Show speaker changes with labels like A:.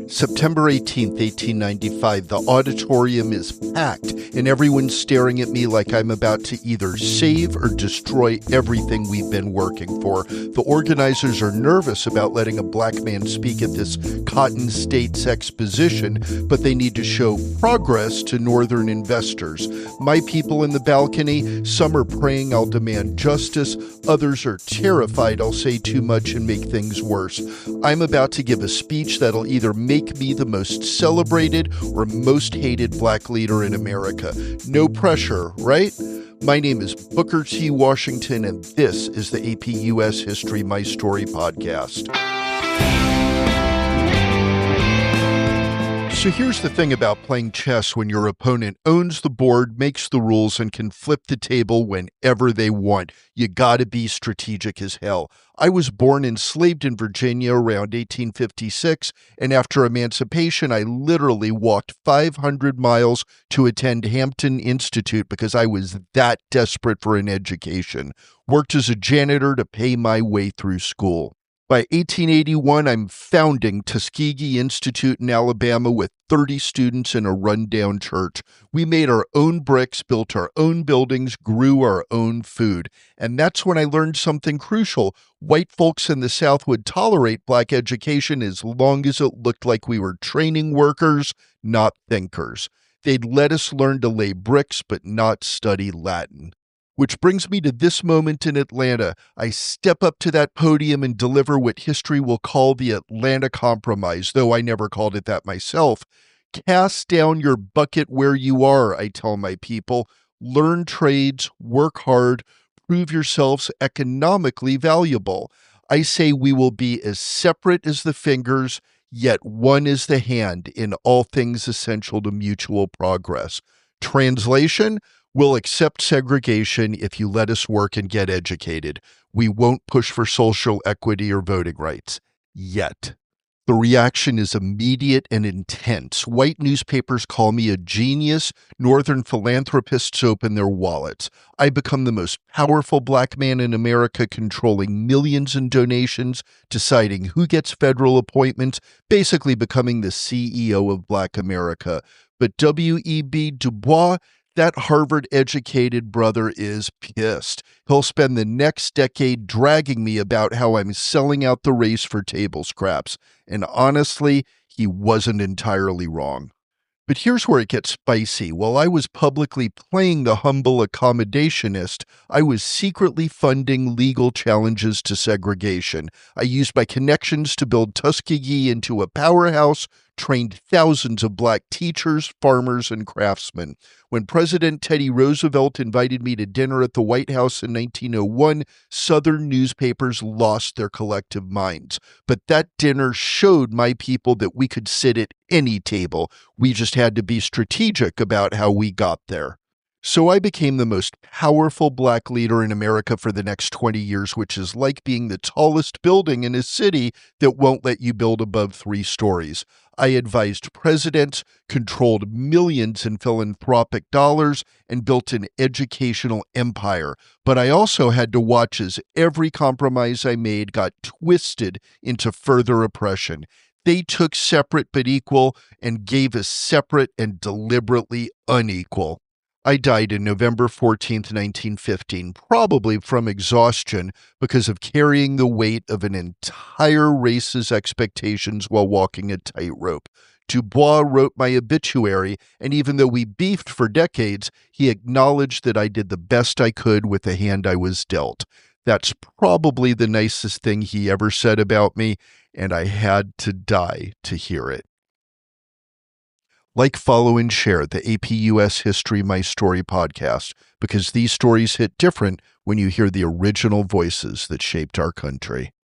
A: September 18th, 1895, the auditorium is packed, and everyone's staring at me like I'm about to either save or destroy everything we've been working for. The organizers are nervous about letting a black man speak at this Cotton States Exposition, but they need to show progress to northern investors. My people in the balcony, some are praying I'll demand justice, others are terrified I'll say too much and make things worse. I'm about to give a speech that'll either make me the most celebrated or most hated black leader in America. No pressure, right? My name is Booker T. Washington, and this is the AP US History My Story podcast. So here's the thing about playing chess when your opponent owns the board, makes the rules, and can flip the table whenever they want. You gotta be strategic as hell. I was born enslaved in Virginia around 1856, and after emancipation, I literally walked 500 miles to attend Hampton Institute because I was that desperate for an education. Worked as a janitor to pay my way through school. By 1881, I'm founding Tuskegee Institute in Alabama with 30 students in a rundown church. We made our own bricks, built our own buildings, grew our own food. And that's when I learned something crucial. White folks in the South would tolerate black education as long as it looked like we were training workers, not thinkers. They'd let us learn to lay bricks, but not study Latin. Which brings me to this moment in Atlanta. I step up to that podium and deliver what history will call the Atlanta Compromise, though I never called it that myself. Cast down your bucket where you are, I tell my people. Learn trades, work hard, prove yourselves economically valuable. I say we will be as separate as the fingers, yet one as the hand in all things essential to mutual progress. Translation? We'll accept segregation if you let us work and get educated. We won't push for social equity or voting rights. Yet. The reaction is immediate and intense. White newspapers call me a genius. Northern philanthropists open their wallets. I become the most powerful black man in America, controlling millions in donations, deciding who gets federal appointments, basically becoming the CEO of Black America. But W.E.B. Du Bois, that Harvard-educated brother, is pissed. He'll spend the next decade dragging me about how I'm selling out the race for table scraps. And honestly, he wasn't entirely wrong. But here's where it gets spicy. While I was publicly playing the humble accommodationist, I was secretly funding legal challenges to segregation. I used my connections to build Tuskegee into a powerhouse, trained thousands of black teachers, farmers, and craftsmen. When President Teddy Roosevelt invited me to dinner at the White House in 1901, Southern newspapers lost their collective minds. But that dinner showed my people that we could sit at any table. We just had to be strategic about how we got there. So I became the most powerful black leader in America for the next 20 years, which is like being the tallest building in a city that won't let you build above 3 stories. I advised presidents, controlled millions in philanthropic dollars, and built an educational empire. But I also had to watch as every compromise I made got twisted into further oppression. They took separate but equal and gave us separate and deliberately unequal. I died on November 14th, 1915, probably from exhaustion because of carrying the weight of an entire race's expectations while walking a tightrope. Du Bois wrote my obituary, and even though we beefed for decades, he acknowledged that I did the best I could with the hand I was dealt. That's probably the nicest thing he ever said about me, and I had to die to hear it. Like, follow, and share the AP US History My Story podcast, because these stories hit different when you hear the original voices that shaped our country.